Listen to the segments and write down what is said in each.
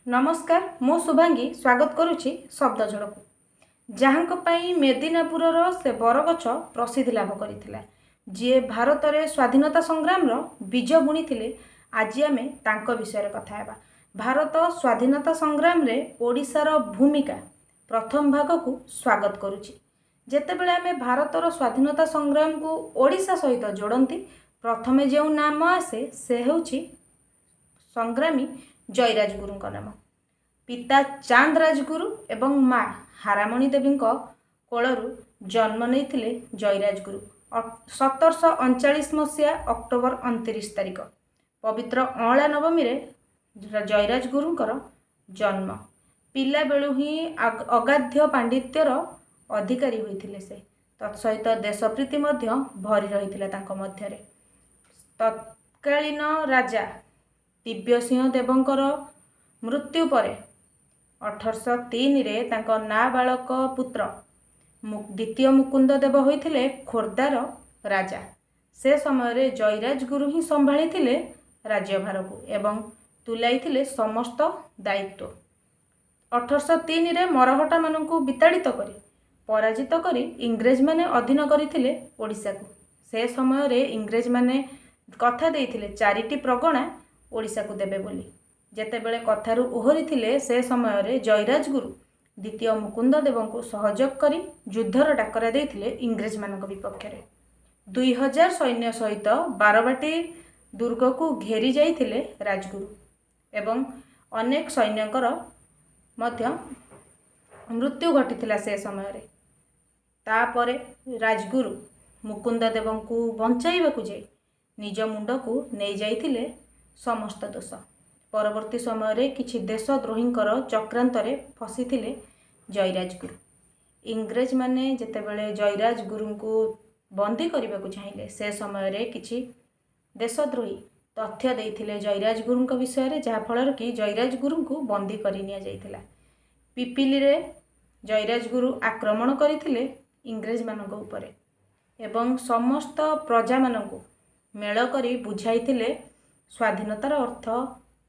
नमस्कार मु शुभांगी स्वागत करुछि शब्द झड़क जहाँ मेदिनापुर से बरगछ प्रसिद्धि लाभ करथिला जी भारत रे स्वाधीनता संग्राम रो बीज बुणी थिले। आज आमे तांको विषय कथा हेबा। भारत स्वाधीनता संग्राम रे ओडिशार भूमिका प्रथम भाग को स्वागत करुछि। जेतेबेले आमे भारतर स्वाधीनता संग्राम को ओडिशा सहित जोड़ती प्रथमे जो नाम आसे से हेउछि संग्रामी जयराज गुरु नाम। पिता चांद राजगुरु एवं माँ हारामणी देवी कोलरू जन्म नहीं जयराज गुरु 1739 मसीहा अक्टोबर 29 तारिख पवित्र अँला नवमी रे जयराज गुरुंकर जन्म। पिला बेलू ही अगाध्य पांडित्यर अधिकारी होइथिले से तत्सहित देशप्रीति मध्य भरी रही मध्य। तत्कालीन राजा दिव्य सिंह देवंकर मृत्यु परे 1803 रे तांको नाबालक पुत्र द्वितीय मुकुंद देव होइथिले खोर्धार राजा। से समय रे जयराज गुरु ही संभाळिथिले राज्यभार को एवं तुलाइथिले समस्त दायित्व। 1803 रे मरहटा मानकु विताड़ित करी पराजित करी इंग्रेज माने अधीन करिथिले ओडिशा को। से समय रे इंग्रेज माने कथा देइथिले 4टी प्रगणा ओडिशा को देबे बोली। जेतेबेले कथारू ओहरी थिले से समय रे जयराज गुरु द्वितीय मुकुंद देव को सहयोग करी युद्धर डाकरा देइथिले इंग्रेज मानक विपक्ष रे। 2000 सैन्य सहित बारबाटी दुर्ग को घेरी जाइथिले राजगुरु एवं अनेक सैन्यकर मध्य मृत्यु घटिथिला से समय रे। तापरे राजगुरु मुकुंद देव को बंचाइबा को जाई निज मुंड को नहीं जाइथिले समस्त दोष। परवर्ती समय रे किछि देशद्रोहींकर चक्रांतरे फसीथिले जयराज गुरु। इंग्रेज माने जेतेबेले जयराज गुरु को बंदी करने को चाहिए से समय रे किछि देशद्रोही तथ्य देइथिले जयराज गुरु विषय रे जहाँ फल कि जयराज गुरु को बंदी करि निया जाइथिला। पिपिली रे जयराज गुरु आक्रमण करथिले इंग्रेज मानक उपरे एवं समस्त प्रजा मानक मेल करी बुझाइथिले स्वाधीनतार अर्थ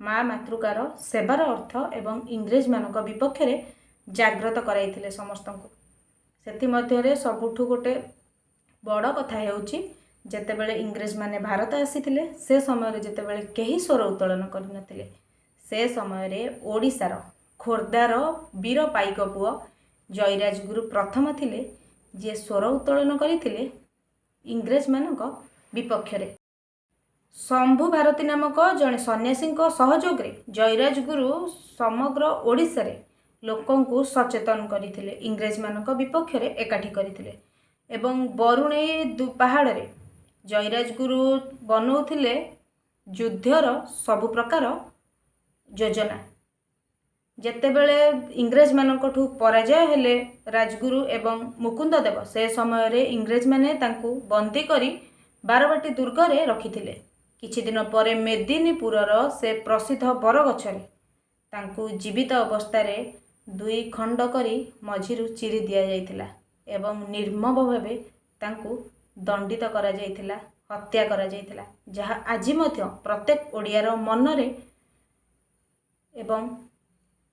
माँ मातृकार सेवार अर्थ एवं इंग्रेज मानक विपक्ष रे जागृत कराइथिले समस्त को। सेति मध्य रे सबुठु गोटे बड़ कथा हेउछि जेतेबेले इंग्रेज माने भारत आसीथिले से समय रे जेतेबेले केही स्वर उत्तोलन करिनथिले से समय रे ओडिशार खोर्धार वीर पाइक पुओ जयराज गुरु प्रथम थिले जे स्वर उत्तोलन करिथिले इंग्रेज मानक विपक्ष रे। शंभु भारती नामक जड़े सन्यासी सहयोग रे जयराज गुरु समग्र ओडिशा रे लोकों को सचेतन करथिले इंग्रेज मानक विपक्ष रे एकाठी करथिले एवं बरुणेई पहाड़ रे जयराज गुरु बनौथिले युद्धर सबु प्रकार योजना। जेतेबेले इंग्रेज मानकठू पराजय हेले राजगुरु एवं मुकुंद देव से समय रे इंग्रेज माने तांकू बंदी करी बारबाटी दुर्ग रे रखिथिले। किछि दिन परे मेदिनीपुरर से प्रसिद्ध बरगछरे तांकू जीवित अवस्था रे 2 खंड करी मझिरु चिरी दिया जाइथिला एवं निर्मम भावे तांकू दंडित करा जाइथिला हत्या करा जाइथिला जहा आज मध्य प्रत्येक ओडियार मन रे एवं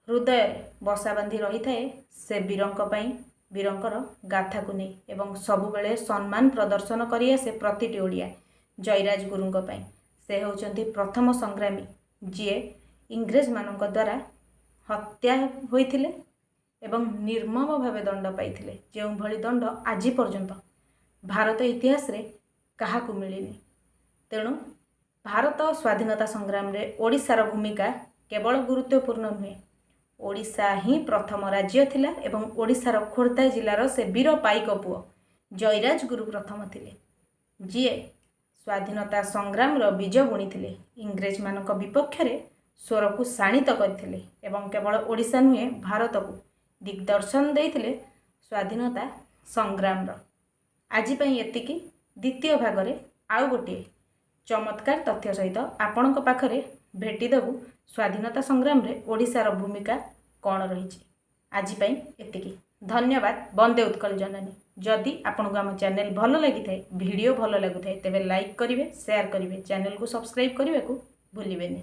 हृदय बसा बांधी रही थाए से वीरंक पई वीरंकर गाथा को नहीं एवं सबु बेले सम्मान प्रदर्शन करी आसे प्रतिटी ओडिया जयराज गुरुंक पई। से होचंती प्रथम संग्रामी जी इंग्रेज मानक द्वारा हत्या होइथिले एवं निर्मम भावे दंड पाइथिले जो भली दंड आज पर्यंत भारत इतिहास रे कहा को मिलिनी। तेणु भारत स्वाधीनता संग्राम रे ओडिशार भूमिका केवल गुरुत्वपूर्ण नुहे ओडिशा ही प्रथम राज्य थिला एवं ओडिशार खोर्धा जिलार से वीर पाइक पुओ जयराज गुरु प्रथम थिले जी स्वाधीनता संग्राम रो बीज बुणी इंग्रेज मानक विपक्ष रे स्वर को शाणित करथिले एवं केवल ओडिशा नुहे भारत को दिग्दर्शन देइथिले स्वाधीनता संग्राम रो। आज पई एतिकी द्वितीय भाग रे आउ गोटे चमत्कार तथ्य सहित आपणक पाखरे भेटी देबु स्वाधीनता संग्राम रे ओडिशार भूमिका कौन रही। आज पई एतिकी धन्यवाद। वंदे उत्कल जननी। जदि आपन को आम चैनल भल लगी थाए वीडियो भल लगुଥାଏ तेबे लाइक करिवे शेयर करिवे चैनल को सब्सक्राइब करने को भूलिबेनी।